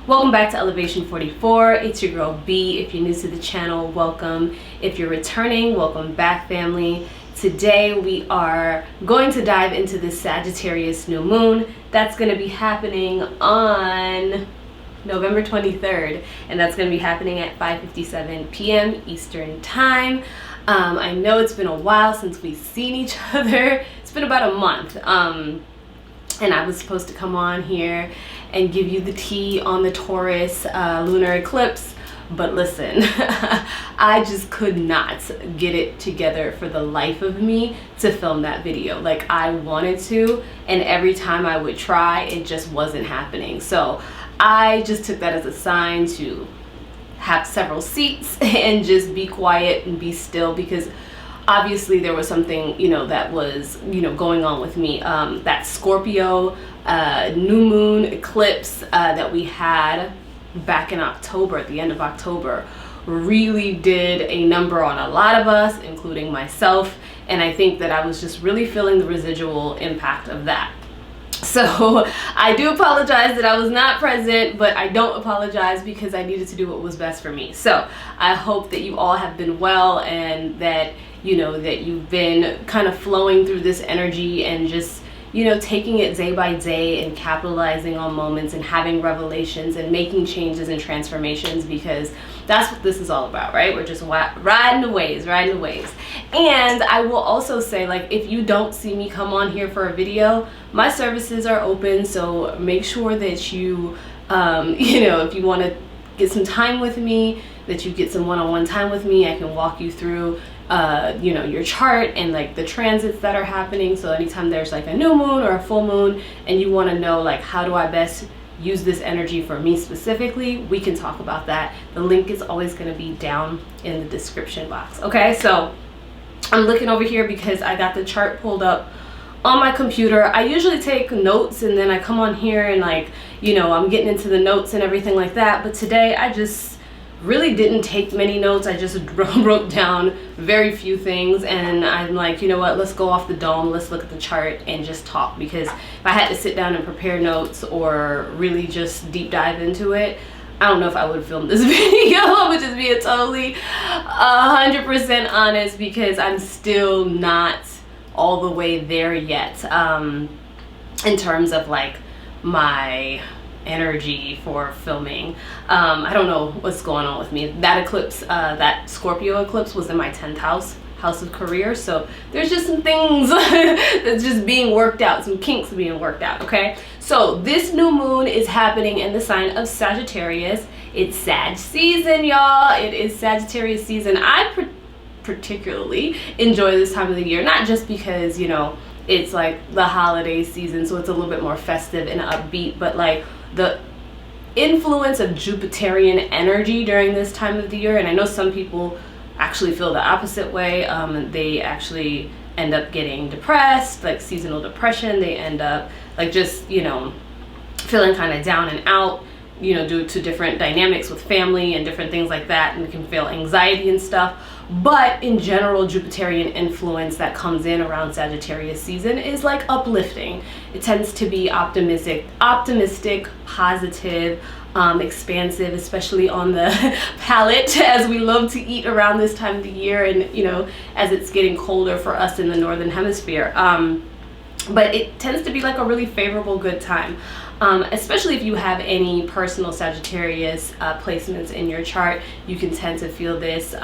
Welcome back to Elevation 44. It's your girl B. If you're new to the channel, welcome. If you're returning, welcome back, family. Today we are going to dive into this Sagittarius new moon that's going to be happening on November 23rd, and that's going to be happening at 5:57 p.m. Eastern Time. I know it's been a while since we've seen each other. It's been about a month. And I was supposed to come on here and give you the tea on the Taurus lunar eclipse, but listen, I just could not get it together for the life of me to film that video. Like, I wanted to, and every time I would try, it just wasn't happening. So I just took that as a sign to have several seats and just be quiet and be still, because obviously there was something, that was, going on with me. That Scorpio new moon eclipse that we had back in October, at the end of October, really did a number on a lot of us, including myself. And I think that I was just really feeling the residual impact of that. So I do apologize that I was not present, but I don't apologize because I needed to do what was best for me. So I hope that you all have been well, and that that you've been kind of flowing through this energy and just taking it day by day and capitalizing on moments and having revelations and making changes and transformations, because that's what this is all about, right? We're just riding the waves. And I will also say, like, if you don't see me come on here for a video, my services are open. So make sure that you, if you want to get some time with me, that you get some one-on-one time with me. I can walk you through your chart and like the transits that are happening. So anytime there's like a new moon or a full moon and you want to know, like, how do I best use this energy for me specifically, we can talk about that. The link is always going to be down in the description box. Okay, so I'm looking over here because I got the chart pulled up on my computer. I usually take notes and then I come on here and, like, I'm getting into the notes and everything like that. But today I just really didn't take many notes. I just wrote down very few things, and I'm like, you know what, let's go off the dome, let's look at the chart and just talk, because if I had to sit down and prepare notes or really just deep dive into it, I don't know if I would film this video. I would just be totally 100% honest, because I'm still not all the way there yet in terms of like my energy for filming. I don't know what's going on with me. That eclipse, that Scorpio eclipse, was in my 10th house of career, so there's just some things that's just being worked out, some kinks being worked out. Okay, so this new moon is happening in the sign of Sagittarius. It's Sag season, y'all. It is Sagittarius season. I particularly enjoy this time of the year, not just because it's like the holiday season, so it's a little bit more festive and upbeat, but like the influence of Jupiterian energy during this time of the year. And I know some people actually feel the opposite way. They actually end up getting depressed, like seasonal depression. They end up like just feeling kind of down and out, due to different dynamics with family and different things like that, and can feel anxiety and stuff. But in general, Jupiterian influence that comes in around Sagittarius season is like uplifting. It tends to be optimistic, positive, expansive, especially on the palate, as we love to eat around this time of the year, and as it's getting colder for us in the northern hemisphere. But it tends to be like a really favorable, good time. Especially if you have any personal Sagittarius placements in your chart, you can tend to feel this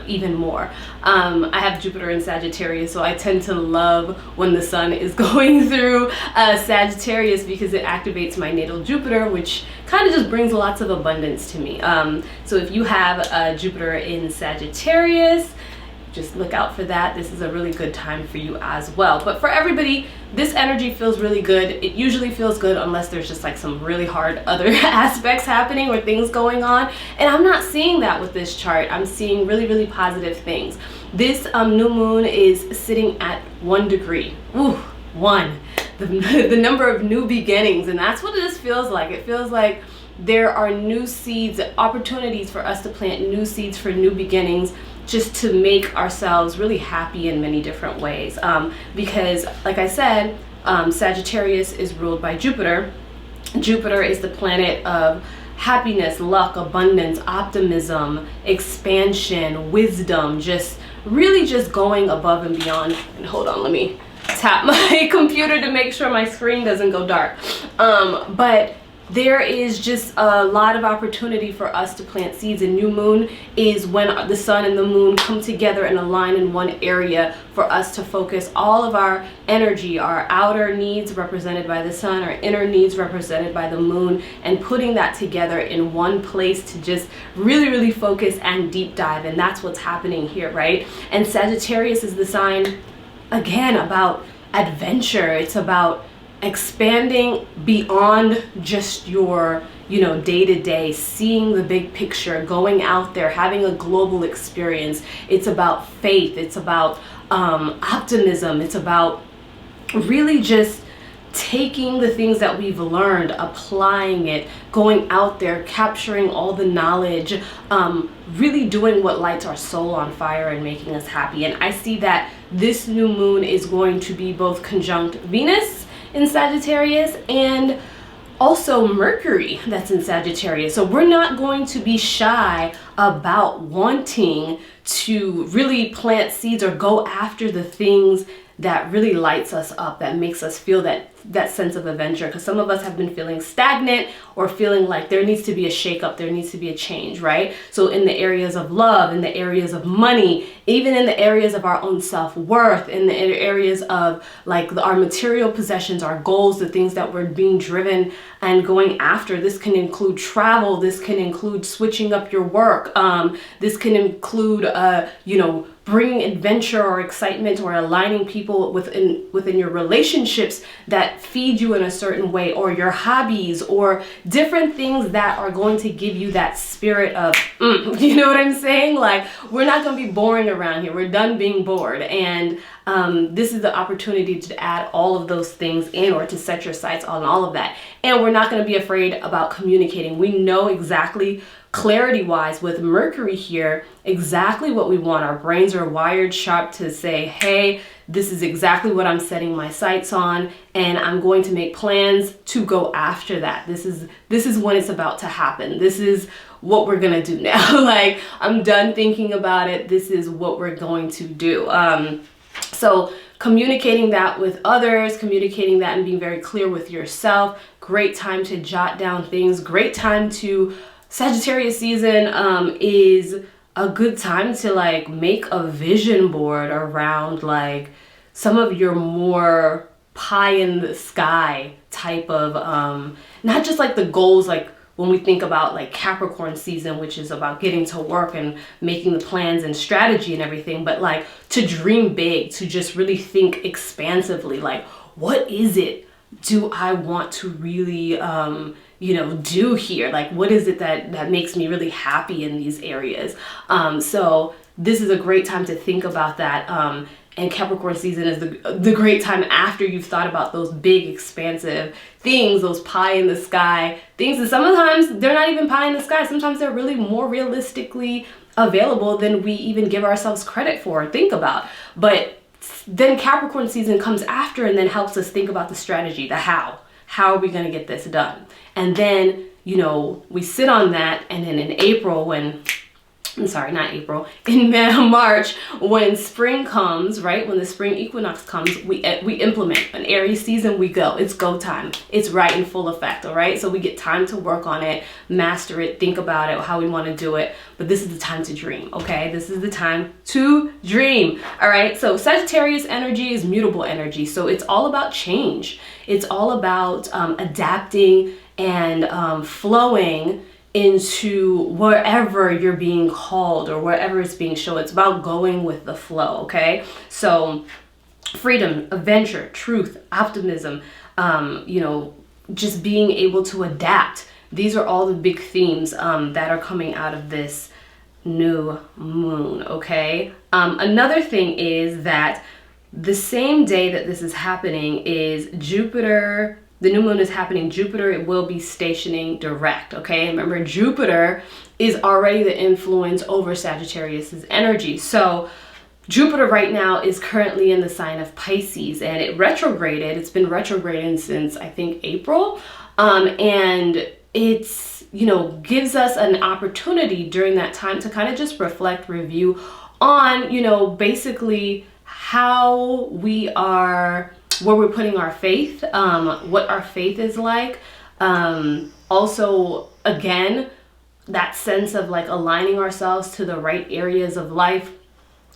even more. I have Jupiter in Sagittarius, so I tend to love when the sun is going through Sagittarius, because it activates my natal Jupiter, which kind of just brings lots of abundance to me. So if you have Jupiter in Sagittarius, just look out for that. This is a really good time for you as well. But for everybody, this energy feels really good. It usually feels good unless there's just like some really hard other aspects happening or things going on. And I'm not seeing that with this chart. I'm seeing really, really positive things. This new moon is sitting at 1 degree. Ooh, 1. The number of new beginnings. And that's what this feels like. It feels like there are new seeds, opportunities for us to plant new seeds for new beginnings, just to make ourselves really happy in many different ways. Because like I said, Sagittarius is ruled by Jupiter. Jupiter is the planet of happiness, luck, abundance, optimism, expansion, wisdom, just really just going above and beyond. And hold on, let me tap my computer to make sure my screen doesn't go dark. But there is just a lot of opportunity for us to plant seeds. And new moon is when the sun and the moon come together and align in one area for us to focus all of our energy, our outer needs represented by the sun, our inner needs represented by the moon, and putting that together in one place to just really, really focus and deep dive. And that's what's happening here, right? And Sagittarius is the sign, again, about adventure. It's about expanding beyond just your, day-to-day, seeing the big picture, going out there, having a global experience. It's about faith. It's about optimism. It's about really just taking the things that we've learned, applying it, going out there, capturing all the knowledge, really doing what lights our soul on fire and making us happy. And I see that this new moon is going to be both conjunct Venus in Sagittarius and also Mercury that's in Sagittarius. So we're not going to be shy about wanting to really plant seeds or go after the things that really lights us up, that makes us feel that sense of adventure. Because some of us have been feeling stagnant or feeling like there needs to be a shakeup, there needs to be a change, right? So in the areas of love, in the areas of money, even in the areas of our own self-worth, in the areas of like our material possessions, our goals, the things that we're being driven and going after. This can include travel. This can include switching up your work. This can include, bringing adventure or excitement or aligning people within your relationships that feed you in a certain way, or your hobbies, or different things that are going to give you that spirit of, you know what I'm saying? Like, we're not going to be boring around here. We're done being bored. And this is the opportunity to add all of those things in, or to set your sights on all of that. And we're not going to be afraid about communicating. We know exactly, clarity wise, with Mercury here, exactly what we want. Our brains are wired sharp to say, hey, this is exactly what I'm setting my sights on, and I'm going to make plans to go after that. This is when it's about to happen. This is what we're gonna do now. Like, I'm done thinking about it. This is what we're going to do. So communicating that with others, communicating that and being very clear with yourself. Great time to jot down things. Great time to, Sagittarius season is a good time to like make a vision board around like some of your more pie in the sky type of, not just like the goals, like when we think about like Capricorn season, which is about getting to work and making the plans and strategy and everything, but like to dream big, to just really think expansively, like what is it do I want to really, do here? Like, what is it that makes me really happy in these areas? So this is a great time to think about that. And Capricorn season is the great time after you've thought about those big, expansive things, those pie in the sky things. And sometimes they're not even pie in the sky. Sometimes they're really more realistically available than we even give ourselves credit for or think about. But then Capricorn season comes after and then helps us think about the strategy, the how. How are we going to get this done? And then, we sit on that. And then in April, in March, when spring comes, right? When the spring equinox comes, we implement. An Aries season, we go. It's go time. It's right in full effect, all right? So we get time to work on it, master it, think about it, how we want to do it. But this is the time to dream, okay? This is the time to dream, all right? So Sagittarius energy is mutable energy. So it's all about change. It's all about adapting and flowing into wherever you're being called or wherever it's being shown. It's about going with the flow, okay? So freedom, adventure, truth, optimism, just being able to adapt. These are all the big themes that are coming out of this new moon, okay? Another thing is that the same day that this is happening is Jupiter. The new moon is happening. Jupiter, it will be stationing direct, okay? Remember, Jupiter is already the influence over Sagittarius's energy. So Jupiter right now is currently in the sign of Pisces, and it retrograded. It's been retrograding since, I think, April. And it's, you know, gives us an opportunity during that time to kind of just reflect, review on, you know, basically how we are, where we're putting our faith, what our faith is like. Also, again, that sense of like aligning ourselves to the right areas of life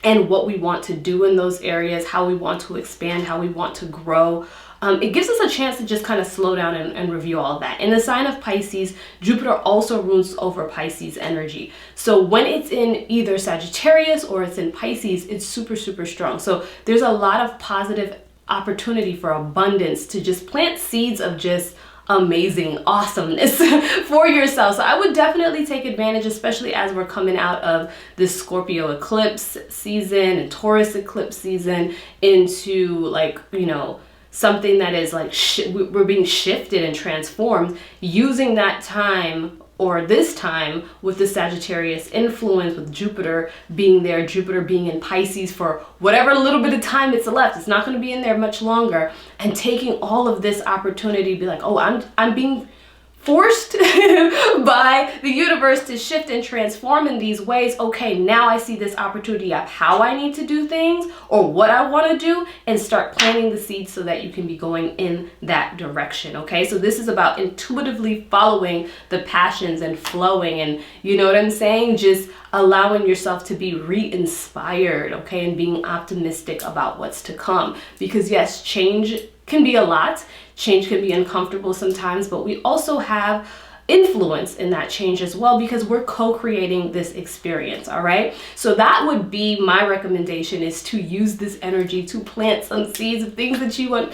and what we want to do in those areas, how we want to expand, how we want to grow. It gives us a chance to just kind of slow down and review all of that. In the sign of Pisces, Jupiter also rules over Pisces energy. So when it's in either Sagittarius or it's in Pisces, it's super, super strong. So there's a lot of positive opportunity for abundance to just plant seeds of just amazing awesomeness for yourself. So I would definitely take advantage, especially as we're coming out of this Scorpio eclipse season and Taurus eclipse season into, like, you know, something that is like we're being shifted and transformed, using that time, or this time with the Sagittarius influence, with Jupiter being there, Jupiter being in Pisces for whatever little bit of time it's left. It's not going to be in there much longer. And taking all of this opportunity to be like, oh, I'm being forced by the universe to shift and transform in these ways. Okay, now I see this opportunity of how I need to do things or what I want to do, and start planting the seeds so that you can be going in that direction. Okay, so this is about intuitively following the passions and flowing, and you know what I'm saying, just allowing yourself to be re-inspired, okay, and being optimistic about what's to come. Because yes, change can be a lot. Change can be uncomfortable sometimes, but we also have influence in that change as well, because we're co-creating this experience. All right, so that would be my recommendation, is to use this energy to plant some seeds of things that you want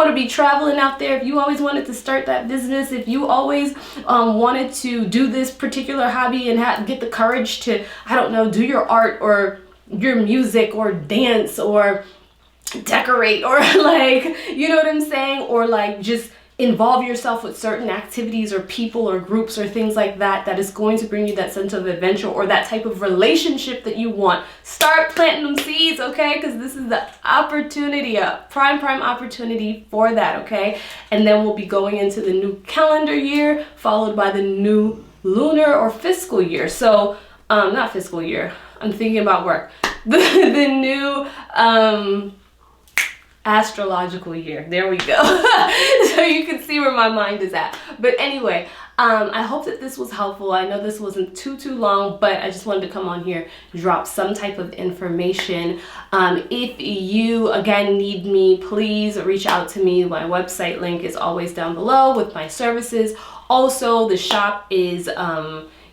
to be traveling out there. If you always wanted to start that business, if you always wanted to do this particular hobby and get the courage to, I don't know, do your art or your music or dance or decorate, or like, you know what I'm saying, or like just involve yourself with certain activities or people or groups or things like that, that is going to bring you that sense of adventure or that type of relationship that you want. Start planting them seeds, okay? Because this is the opportunity, a prime opportunity for that, okay? And then we'll be going into the new calendar year, followed by the new lunar or fiscal year. So not fiscal year, I'm thinking about work. The new astrological year. There we go. So you can see where my mind is at. But anyway, I hope that this was helpful. I know this wasn't too long, but I just wanted to come on here, drop some type of information. If you again need me, please reach out to me. My website link is always down below with my services. Also, the shop is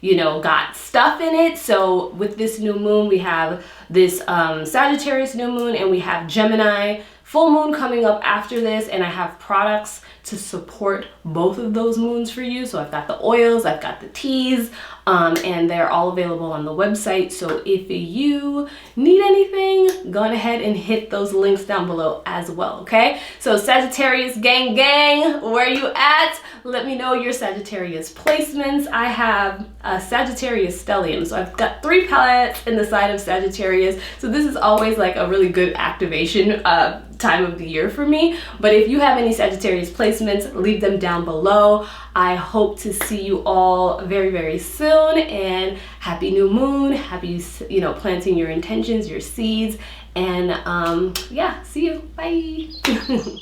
you know, got stuff in it. So with this new moon, we have this Sagittarius new moon, and we have Gemini full moon coming up after this, and I have products to support both of those moons for you. So I've got the oils, I've got the teas, and they're all available on the website. So if you need anything, go ahead and hit those links down below as well, okay? So Sagittarius gang, where you at? Let me know your Sagittarius placements. I have a Sagittarius stellium, so I've got 3 planets in the sign of Sagittarius. So this is always like a really good activation time of the year for me. But if you have any Sagittarius placements, leave them down below. I hope to see you all very soon, and happy new moon, happy, you know, planting your intentions, your seeds, and yeah, see you, bye.